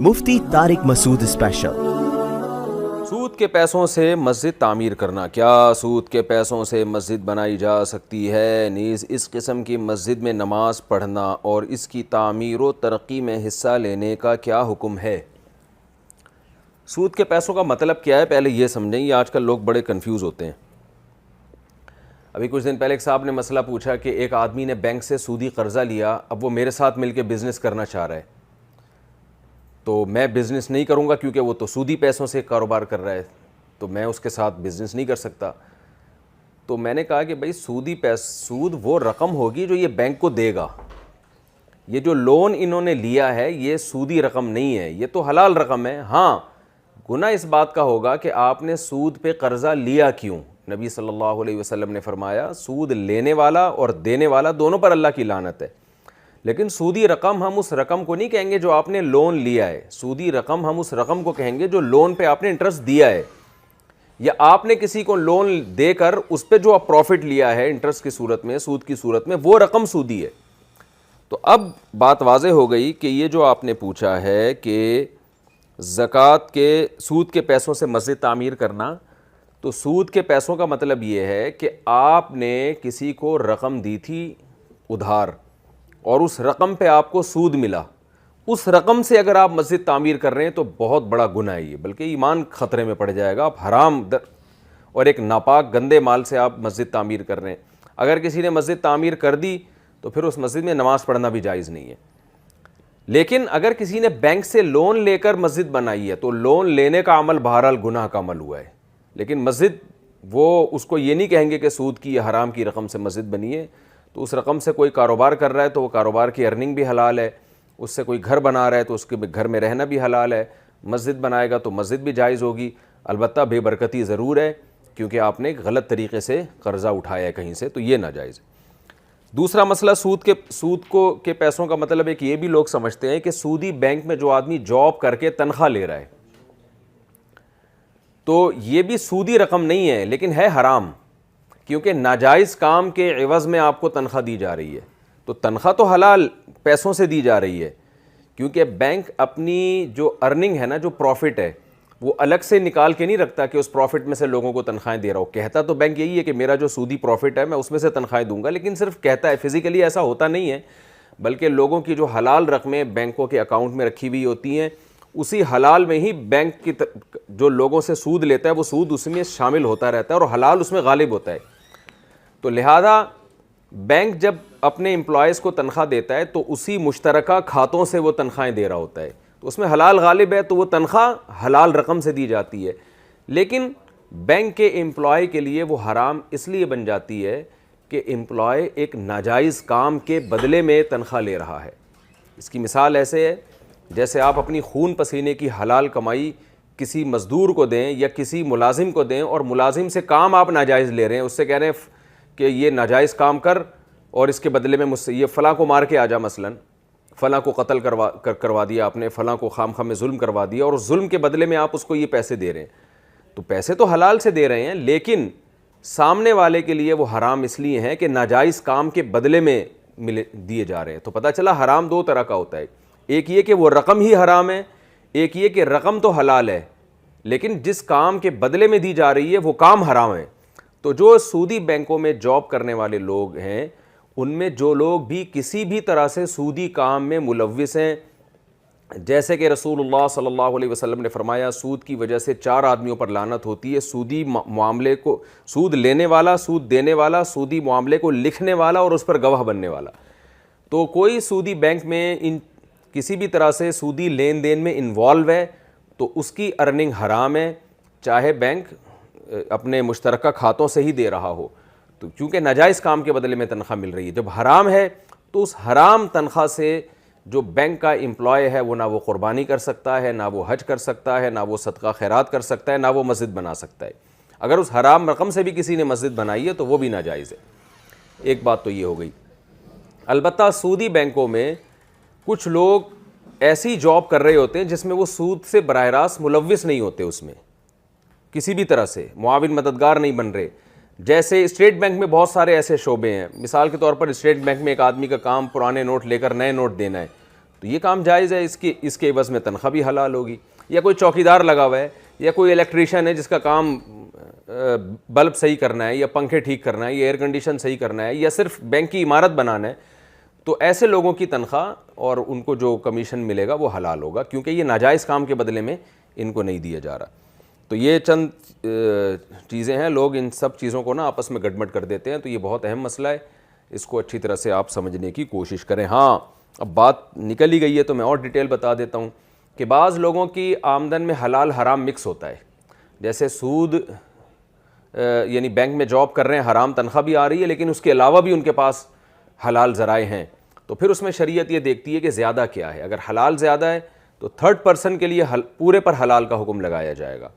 مفتی طارق مسعود special. سود کے پیسوں سے مسجد تعمیر کرنا، کیا سود کے پیسوں سے مسجد بنائی جا سکتی ہے؟ نیز اس قسم کی مسجد میں نماز پڑھنا اور اس کی تعمیر و ترقی میں حصہ لینے کا کیا حکم ہے؟ سود کے پیسوں کا مطلب کیا ہے پہلے یہ سمجھیں، یہ آج کل لوگ بڑے کنفیوز ہوتے ہیں۔ ابھی کچھ دن پہلے ایک صاحب نے مسئلہ پوچھا کہ ایک آدمی نے بینک سے سودی قرضہ لیا، اب وہ میرے ساتھ مل کے بزنس کرنا چاہ رہا ہے، تو میں بزنس نہیں کروں گا کیونکہ وہ تو سودی پیسوں سے کاروبار کر رہا ہے، تو میں اس کے ساتھ بزنس نہیں کر سکتا۔ تو میں نے کہا کہ بھائی سود وہ رقم ہوگی جو یہ بینک کو دے گا، یہ جو لون انہوں نے لیا ہے یہ سودی رقم نہیں ہے، یہ تو حلال رقم ہے۔ ہاں، گناہ اس بات کا ہوگا کہ آپ نے سود پہ قرضہ لیا کیوں۔ نبی صلی اللہ علیہ وسلم نے فرمایا سود لینے والا اور دینے والا دونوں پر اللہ کی لعنت ہے۔ لیکن سودی رقم ہم اس رقم کو نہیں کہیں گے جو آپ نے لون لیا ہے، سودی رقم ہم اس رقم کو کہیں گے جو لون پہ آپ نے انٹرسٹ دیا ہے، یا آپ نے کسی کو لون دے کر اس پہ جو پروفٹ لیا ہے انٹرسٹ کی صورت میں، سود کی صورت میں، وہ رقم سودی ہے۔ تو اب بات واضح ہو گئی کہ یہ جو آپ نے پوچھا ہے کہ زکوٰۃ کے سود کے پیسوں سے مسجد تعمیر کرنا، تو سود کے پیسوں کا مطلب یہ ہے کہ آپ نے کسی کو رقم دی تھی ادھار اور اس رقم پہ آپ کو سود ملا، اس رقم سے اگر آپ مسجد تعمیر کر رہے ہیں تو بہت بڑا گناہ ہے یہ، بلکہ ایمان خطرے میں پڑ جائے گا۔ آپ حرام اور ایک ناپاک گندے مال سے آپ مسجد تعمیر کر رہے ہیں۔ اگر کسی نے مسجد تعمیر کر دی تو پھر اس مسجد میں نماز پڑھنا بھی جائز نہیں ہے۔ لیکن اگر کسی نے بینک سے لون لے کر مسجد بنائی ہے تو لون لینے کا عمل بہرحال گناہ کا عمل ہوا ہے، لیکن مسجد وہ اس کو یہ نہیں کہیں گے کہ سود کی یا حرام کی رقم سے مسجد بنی ہے۔ تو اس رقم سے کوئی کاروبار کر رہا ہے تو وہ کاروبار کی ارننگ بھی حلال ہے، اس سے کوئی گھر بنا رہا ہے تو اس کے گھر میں رہنا بھی حلال ہے، مسجد بنائے گا تو مسجد بھی جائز ہوگی، البتہ بے برکتی ضرور ہے کیونکہ آپ نے غلط طریقے سے قرضہ اٹھایا ہے کہیں سے، تو یہ ناجائز ہے۔ دوسرا مسئلہ سود کے پیسوں کا مطلب ہے کہ یہ بھی لوگ سمجھتے ہیں کہ سودی بینک میں جو آدمی جاب کر کے تنخواہ لے رہا ہے تو یہ بھی سودی رقم نہیں ہے لیکن ہے حرام، کیونکہ ناجائز کام کے عوض میں آپ کو تنخواہ دی جا رہی ہے۔ تو تنخواہ تو حلال پیسوں سے دی جا رہی ہے، کیونکہ بینک اپنی جو ارننگ ہے نا، جو پروفٹ ہے، وہ الگ سے نکال کے نہیں رکھتا کہ اس پروفٹ میں سے لوگوں کو تنخواہیں دے رہا ہو۔ کہتا تو بینک یہی ہے کہ میرا جو سودی پروفٹ ہے میں اس میں سے تنخواہیں دوں گا، لیکن صرف کہتا ہے، فزیکلی ایسا ہوتا نہیں ہے، بلکہ لوگوں کی جو حلال رقمیں بینکوں کے اکاؤنٹ میں رکھی ہوئی ہوتی ہیں، اسی حلال میں ہی بینک کی جو لوگوں سے سود لیتا ہے وہ سود اس میں شامل ہوتا رہتا ہے اور حلال اس میں غالب ہوتا ہے۔ تو لہذا بینک جب اپنے امپلائیز کو تنخواہ دیتا ہے تو اسی مشترکہ کھاتوں سے وہ تنخواہیں دے رہا ہوتا ہے، تو اس میں حلال غالب ہے، تو وہ تنخواہ حلال رقم سے دی جاتی ہے۔ لیکن بینک کے امپلائی کے لیے وہ حرام اس لیے بن جاتی ہے کہ امپلائی ایک ناجائز کام کے بدلے میں تنخواہ لے رہا ہے۔ اس کی مثال ایسے ہے جیسے آپ اپنی خون پسینے کی حلال کمائی کسی مزدور کو دیں یا کسی ملازم کو دیں، اور ملازم سے کام آپ ناجائز لے رہے ہیں، اس سے کہہ رہے ہیں کہ یہ ناجائز کام کر اور اس کے بدلے میں مجھ سے یہ فلاں کو مار کے آ جا، مثلاً فلاں کو قتل کروا دیا آپ نے، فلاں کو خام خواہ میں ظلم کروا دیا، اور اس ظلم کے بدلے میں آپ اس کو یہ پیسے دے رہے ہیں۔ تو پیسے تو حلال سے دے رہے ہیں، لیکن سامنے والے کے لیے وہ حرام اس لیے ہیں کہ ناجائز کام کے بدلے میں دیے جا رہے ہیں۔ تو پتہ چلا حرام دو طرح کا ہوتا ہے، ایک یہ کہ وہ رقم ہی حرام ہے، ایک یہ کہ رقم تو حلال ہے لیکن جس کام کے بدلے میں دی جا رہی ہے وہ کام حرام ہے۔ تو جو سودی بینکوں میں جاب کرنے والے لوگ ہیں، ان میں جو لوگ بھی کسی بھی طرح سے سودی کام میں ملوث ہیں، جیسے کہ رسول اللہ صلی اللہ علیہ وسلم نے فرمایا سود کی وجہ سے 4 آدمیوں پر لعنت ہوتی ہے، سودی معاملے کو سود لینے والا، سود دینے والا، سودی معاملے کو لکھنے والا اور اس پر گواہ بننے والا۔ تو کوئی سودی بینک میں کسی بھی طرح سے سودی لین دین میں انوالو ہے تو اس کی ارننگ حرام ہے، چاہے بینک اپنے مشترکہ کھاتوں سے ہی دے رہا ہو، تو کیونکہ ناجائز کام کے بدلے میں تنخواہ مل رہی ہے۔ جب حرام ہے تو اس حرام تنخواہ سے جو بینک کا امپلائی ہے وہ نہ وہ قربانی کر سکتا ہے، نہ وہ حج کر سکتا ہے، نہ وہ صدقہ خیرات کر سکتا ہے، نہ وہ مسجد بنا سکتا ہے۔ اگر اس حرام رقم سے بھی کسی نے مسجد بنائی ہے تو وہ بھی ناجائز ہے۔ ایک بات تو یہ ہو گئی۔ البتہ سودی بینکوں میں کچھ لوگ ایسی جاب کر رہے ہوتے ہیں جس میں وہ سود سے براہ راست ملوث نہیں ہوتے، اس میں کسی بھی طرح سے معاون مددگار نہیں بن رہے۔ جیسے اسٹیٹ بینک میں بہت سارے ایسے شعبے ہیں، مثال کے طور پر اسٹیٹ بینک میں ایک آدمی کا کام پرانے نوٹ لے کر نئے نوٹ دینا ہے، تو تو یہ کام جائز ہے, اس کے عوض میں تنخواہ بھی حلال ہوگی. یا کوئی چوکیدار لگا ہوا ہے, یا کوئی الیکٹریشین ہے جس کا کام بلب صحیح کرنا ہے, یا پنکھے ٹھیک کرنا ہے, یا ایئر کنڈیشن صحیح کرنا ہے, یا صرف بینک کی عمارت بنانا ہے, تو ایسے لوگوں کی تنخواہ اور ان کو جو کمیشن ملے گا وہ حلال ہوگا, کیونکہ یہ ناجائز کام کے بدلے میں ان کو نہیں دیا جا رہا. تو یہ چند چیزیں ہیں, لوگ ان سب چیزوں کو نا آپس میں گڑبڑ کر دیتے ہیں. تو یہ بہت اہم مسئلہ ہے, اس کو اچھی طرح سے آپ سمجھنے کی کوشش کریں. ہاں اب بات نکل ہی گئی ہے تو میں اور ڈیٹیل بتا دیتا ہوں کہ بعض لوگوں کی آمدن میں حلال حرام مکس ہوتا ہے. جیسے سود, یعنی بینک میں جاب کر رہے ہیں, حرام تنخواہ بھی آ رہی ہے, لیکن اس کے علاوہ بھی ان کے پاس حلال ذرائع ہیں. تو پھر اس میں شریعت یہ دیکھتی ہے کہ زیادہ کیا ہے. اگر حلال زیادہ ہے تو تھرڈ پرسن کے لیے پورے پر حلال کا حکم لگایا جائے گا.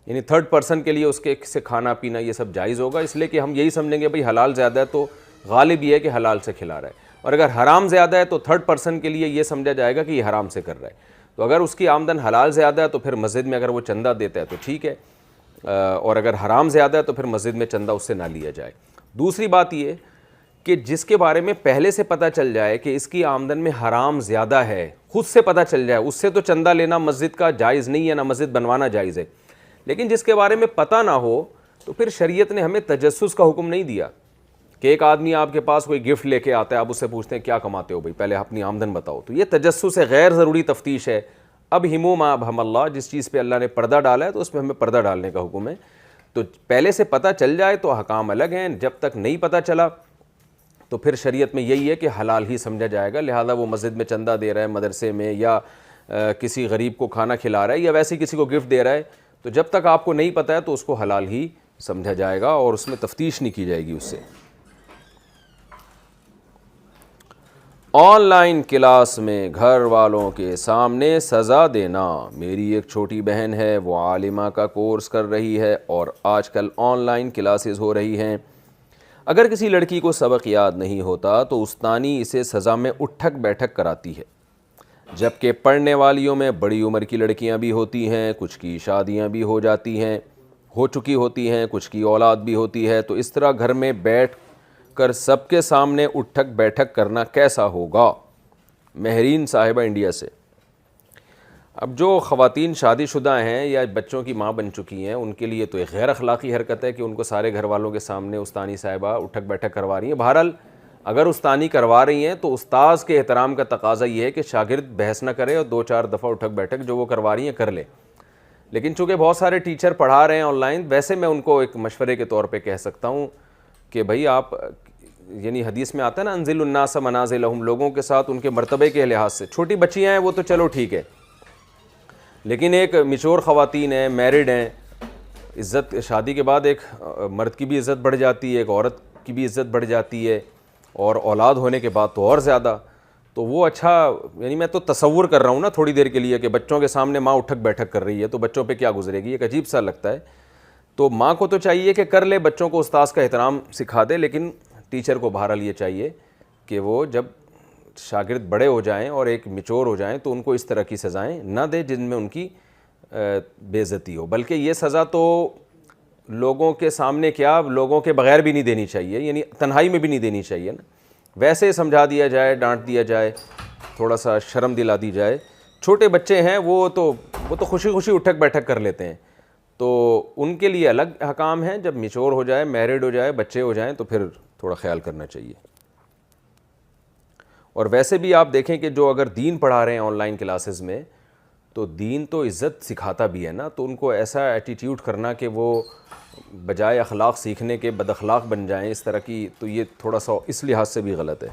یعنی تھرڈ پرسن کے لیے اس کے سے کھانا پینا یہ سب جائز ہوگا, اس لیے کہ ہم یہی سمجھیں گے بھئی حلال زیادہ ہے تو غالب یہ ہے کہ حلال سے کھلا رہا ہے. اور اگر حرام زیادہ ہے تو تھرڈ پرسن کے لیے یہ سمجھا جائے گا کہ یہ حرام سے کر رہا ہے. تو اگر اس کی آمدن حلال زیادہ ہے تو پھر مسجد میں اگر وہ چندہ دیتا ہے تو ٹھیک ہے, اور اگر حرام زیادہ ہے تو پھر مسجد میں چندہ اس سے نہ لیا جائے. دوسری بات یہ کہ جس کے بارے میں پہلے سے پتہ چل جائے کہ اس کی آمدن میں حرام زیادہ ہے, خود سے پتہ چل جائے, اس سے تو چندہ لینا مسجد کا جائز نہیں ہے, نہ مسجد بنوانا جائز ہے. لیکن جس کے بارے میں پتہ نہ ہو تو پھر شریعت نے ہمیں تجسس کا حکم نہیں دیا کہ ایک آدمی آپ کے پاس کوئی گفٹ لے کے آتا ہے, آپ اس سے پوچھتے ہیں کیا کماتے ہو بھائی, پہلے اپنی آمدن بتاؤ. تو یہ تجسس ہے, غیر ضروری تفتیش ہے. اب ہمو ما ابہم اللہ, جس چیز پہ اللہ نے پردہ ڈالا ہے تو اس پہ ہمیں پردہ ڈالنے کا حکم ہے. تو پہلے سے پتہ چل جائے تو احکام الگ ہیں, جب تک نہیں پتہ چلا تو پھر شریعت میں یہی ہے کہ حلال ہی سمجھا جائے گا. لہذا وہ مسجد میں چندہ دے رہا ہے, مدرسے میں, یا کسی غریب کو کھانا کھلا رہا ہے, یا ویسے کسی کو گفٹ دے رہا ہے, تو جب تک آپ کو نہیں پتہ ہے تو اس کو حلال ہی سمجھا جائے گا اور اس میں تفتیش نہیں کی جائے گی اس سے. آن لائن کلاس میں گھر والوں کے سامنے سزا دینا. میری ایک چھوٹی بہن ہے, وہ عالمہ کا کورس کر رہی ہے اور آج کل آن لائن کلاسز ہو رہی ہیں. اگر کسی لڑکی کو سبق یاد نہیں ہوتا تو استانی اسے سزا میں اٹھک بیٹھک کراتی ہے, جبکہ پڑھنے والیوں میں بڑی عمر کی لڑکیاں بھی ہوتی ہیں, کچھ کی شادیاں بھی ہو چکی ہوتی ہیں, کچھ کی اولاد بھی ہوتی ہے. تو اس طرح گھر میں بیٹھ کر سب کے سامنے اٹھک بیٹھک کرنا کیسا ہوگا؟ مہرین صاحبہ انڈیا سے. اب جو خواتین شادی شدہ ہیں یا بچوں کی ماں بن چکی ہیں, ان کے لیے تو ایک غیر اخلاقی حرکت ہے کہ ان کو سارے گھر والوں کے سامنے استانی صاحبہ اٹھک بیٹھک کروا رہی ہیں. بہرحال اگر استانی کروا رہی ہیں تو استاذ کے احترام کا تقاضا یہ ہے کہ شاگرد بحث نہ کرے اور 2-4 دفعہ اٹھک بیٹھک جو وہ کروا رہی ہیں کر لے. لیکن چونکہ بہت سارے ٹیچر پڑھا رہے ہیں آن لائن, ویسے میں ان کو ایک مشورے کے طور پہ کہہ سکتا ہوں کہ بھائی آپ, یعنی حدیث میں آتا ہے نا انزل الناس منازلہم, لوگوں کے ساتھ ان کے مرتبے کے لحاظ سے. چھوٹی بچیاں ہیں وہ تو چلو ٹھیک ہے, لیکن ایک میچور خواتین ہیں, میرڈ ہیں, عزت شادی کے بعد ایک مرد کی بھی عزت بڑھ جاتی ہے, ایک عورت کی بھی عزت بڑھ جاتی ہے, اور اولاد ہونے کے بعد تو اور زیادہ. تو وہ اچھا, یعنی میں تو تصور کر رہا ہوں نا تھوڑی دیر کے لیے کہ بچوں کے سامنے ماں اٹھک بیٹھک کر رہی ہے تو بچوں پہ کیا گزرے گی, ایک عجیب سا لگتا ہے. تو ماں کو تو چاہیے کہ کر لے, بچوں کو استاذ کا احترام سکھا دے, لیکن ٹیچر کو بہرحال یہ چاہیے کہ وہ جب شاگرد بڑے ہو جائیں اور ایک میچور ہو جائیں تو ان کو اس طرح کی سزائیں نہ دے جن میں ان کی بے عزتی ہو. بلکہ یہ سزا تو لوگوں کے سامنے کیا, لوگوں کے بغیر بھی نہیں دینی چاہیے, یعنی تنہائی میں بھی نہیں دینی چاہیے نا. ویسے سمجھا دیا جائے, ڈانٹ دیا جائے, تھوڑا سا شرم دلا دی جائے. چھوٹے بچے ہیں وہ تو خوشی خوشی اٹھک بیٹھک کر لیتے ہیں, تو ان کے لیے الگ احکام ہیں. جب میچور ہو جائے, میرڈ ہو جائے, بچے ہو جائیں تو پھر تھوڑا خیال کرنا چاہیے. اور ویسے بھی آپ دیکھیں کہ جو اگر دین پڑھا رہے ہیں آن لائن کلاسز میں, تو دین تو عزت سکھاتا بھی ہے نا, تو ان کو ایسا ایٹیٹیوڈ کرنا کہ وہ بجائے اخلاق سیکھنے کے بد اخلاق بن جائیں اس طرح کی, تو یہ تھوڑا سا اس لحاظ سے بھی غلط ہے.